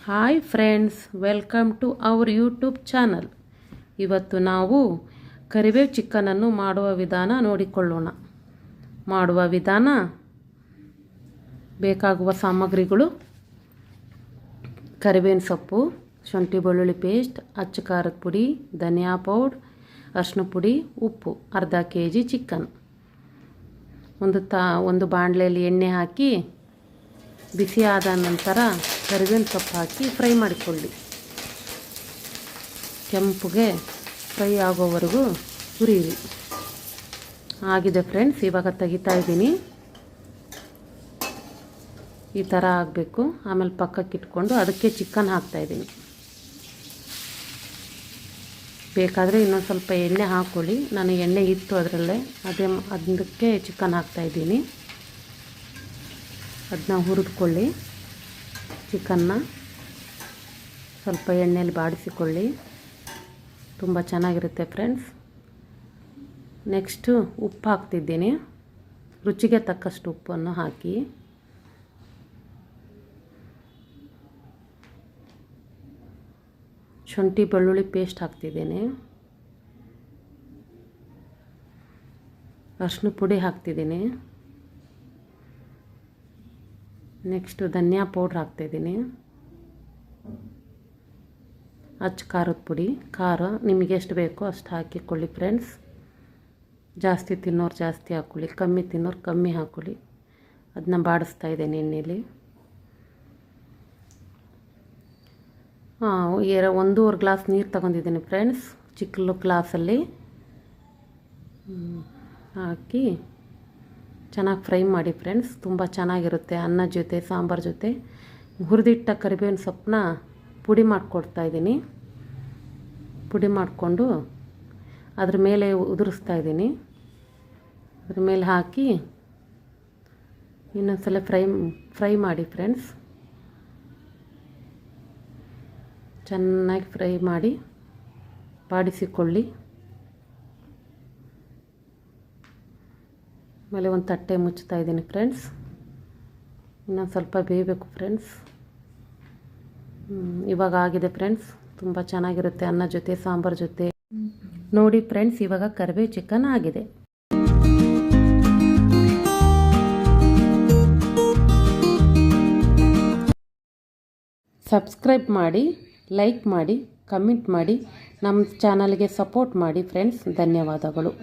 Hi friends, welcome to our YouTube channel. ಇವತ್ತು ನಾವು ಕರಿಬೇವು ಚಿಕನನ್ನು ಮಾಡುವ ವಿಧಾನ ನೋಡಿಕೊಳ್ಳೋಣ. ಮಾಡುವ ವಿಧಾನ, ಬೇಕಾಗುವ ಸಾಮಗ್ರಿಗಳು: ಕರಿಬೇವಿನ ಸೊಪ್ಪು, ಶುಂಠಿ ಬೆಳ್ಳುಳ್ಳಿ ಪೇಸ್ಟ್, ಅಚ್ಚ ಖಾರದ ಪುಡಿ, ಧನಿಯಾ ಪೌಡರ್, ಅರಿಶಿನ ಪುಡಿ, ಉಪ್ಪು, ಅರ್ಧ kg ಚಿಕನ್. ಒಂದು ಬಾಣಲೆಯಲ್ಲಿ ಎಣ್ಣೆ ಹಾಕಿ ಬಿಸಿ ಆದ ನಂತರ ಕರಿಬೇವಿನ ಸೊಪ್ಪು ಹಾಕಿ ಫ್ರೈ ಮಾಡಿಕೊಳ್ಳಿ. ಕೆಂಪುಗೆ ಫ್ರೈ ಆಗೋವರೆಗೂ ಹುರಿಯಿರಿ. ಆಗಿದೆ ಫ್ರೆಂಡ್ಸ್, ಇವಾಗ ತೆಗಿತಾ ಇದ್ದೀನಿ. ಈ ಥರ ಆಗಬೇಕು. ಆಮೇಲೆ ಪಕ್ಕಕ್ಕೆ ಇಟ್ಕೊಂಡು ಅದಕ್ಕೆ ಚಿಕನ್ ಹಾಕ್ತಾಯಿದ್ದೀನಿ. ಬೇಕಾದರೆ ಇನ್ನೊಂದು ಸ್ವಲ್ಪ ಎಣ್ಣೆ ಹಾಕ್ಕೊಳ್ಳಿ. ನಾನು ಎಣ್ಣೆ ಇತ್ತು ಅದರಲ್ಲೇ, ಅದಕ್ಕೆ ಚಿಕನ್ ಹಾಕ್ತಾಯಿದ್ದೀನಿ. ಅದನ್ನ ಹುರಿದುಕೊಳ್ಳಿ. ಚಿಕನ್ನ ಸ್ವಲ್ಪ ಎಣ್ಣೆಯಲ್ಲಿ ಬಾಡಿಸಿಕೊಳ್ಳಿ. ತುಂಬ ಚೆನ್ನಾಗಿರುತ್ತೆ ಫ್ರೆಂಡ್ಸ್. ನೆಕ್ಸ್ಟು ಉಪ್ಪು ಹಾಕ್ತಿದ್ದೀನಿ. ರುಚಿಗೆ ತಕ್ಕಷ್ಟು ಉಪ್ಪನ್ನು ಹಾಕಿ. ಶುಂಠಿ ಬೆಳ್ಳುಳ್ಳಿ ಪೇಸ್ಟ್ ಹಾಕ್ತಿದ್ದೀನಿ. ಅರಿಶಿನ ಪುಡಿ ಹಾಕ್ತಿದ್ದೀನಿ. ನೆಕ್ಸ್ಟು ಧನಿಯಾ ಪೌಡ್ರ್ ಹಾಕ್ತಾಯಿದ್ದೀನಿ. ಅಚ್ಚ ಖಾರದ ಪುಡಿ, ಖಾರ ನಿಮಗೆ ಎಷ್ಟು ಬೇಕೋ ಅಷ್ಟು ಹಾಕಿಕೊಳ್ಳಿ ಫ್ರೆಂಡ್ಸ್. ಜಾಸ್ತಿ ತಿನ್ನೋರು ಜಾಸ್ತಿ ಹಾಕ್ಕೊಳ್ಳಿ, ಕಮ್ಮಿ ತಿನ್ನೋರು ಕಮ್ಮಿ ಹಾಕ್ಕೊಳ್ಳಿ. ಅದನ್ನ ಬಾಡಿಸ್ತಾ ಇದ್ದೀನಿ ಎಣ್ಣೆಯಲ್ಲಿ. 1.5 ಗ್ಲಾಸ್ ನೀರು ತಗೊಂಡಿದ್ದೀನಿ ಫ್ರೆಂಡ್ಸ್. ಚಿಕ್ಕ ಗ್ಲಾಸಲ್ಲಿ ಹಾಕಿ ಚೆನ್ನಾಗಿ ಫ್ರೈ ಮಾಡಿ ಫ್ರೆಂಡ್ಸ್. ತುಂಬ ಚೆನ್ನಾಗಿರುತ್ತೆ. ಅನ್ನ ಜೊತೆ, ಸಾಂಬಾರು ಜೊತೆ. ಹುರಿದಿಟ್ಟ ಕರಿಬೇವಿನ ಸೊಪ್ಪನ್ನ ಪುಡಿ ಮಾಡಿಕೊಡ್ತಾಯಿದ್ದೀನಿ. ಪುಡಿ ಮಾಡಿಕೊಂಡು ಅದ್ರ ಮೇಲೆ ಉದುರಿಸ್ತಾ ಇದ್ದೀನಿ. ಅದ್ರ ಮೇಲೆ ಹಾಕಿ ಇನ್ನೊಂದ್ಸಲ ಫ್ರೈ ಮಾಡಿ ಫ್ರೆಂಡ್ಸ್. ಚೆನ್ನಾಗಿ ಫ್ರೈ ಮಾಡಿ ಬಾಡಿಸಿಕೊಳ್ಳಿ. ಆಮೇಲೆ ಒಂದು ತಟ್ಟೆ ಮುಚ್ತಾ ಇದ್ದೀನಿ ಫ್ರೆಂಡ್ಸ್. ಇನ್ನೊಂದು ಸ್ವಲ್ಪ ಬೇಯಬೇಕು ಫ್ರೆಂಡ್ಸ್. ಇವಾಗ ಆಗಿದೆ ಫ್ರೆಂಡ್ಸ್. ತುಂಬ ಚೆನ್ನಾಗಿರುತ್ತೆ ಅನ್ನ ಜೊತೆ, ಸಾಂಬಾರು ಜೊತೆ. ನೋಡಿ ಫ್ರೆಂಡ್ಸ್, ಇವಾಗ ಕರಿಬೇವು ಚಿಕನ್ ಆಗಿದೆ. ಸಬ್ಸ್ಕ್ರೈಬ್ ಮಾಡಿ, ಲೈಕ್ ಮಾಡಿ, ಕಮೆಂಟ್ ಮಾಡಿ, ನಮ್ಮ ಚಾನಲ್ಗೆ ಸಪೋರ್ಟ್ ಮಾಡಿ ಫ್ರೆಂಡ್ಸ್. ಧನ್ಯವಾದಗಳು.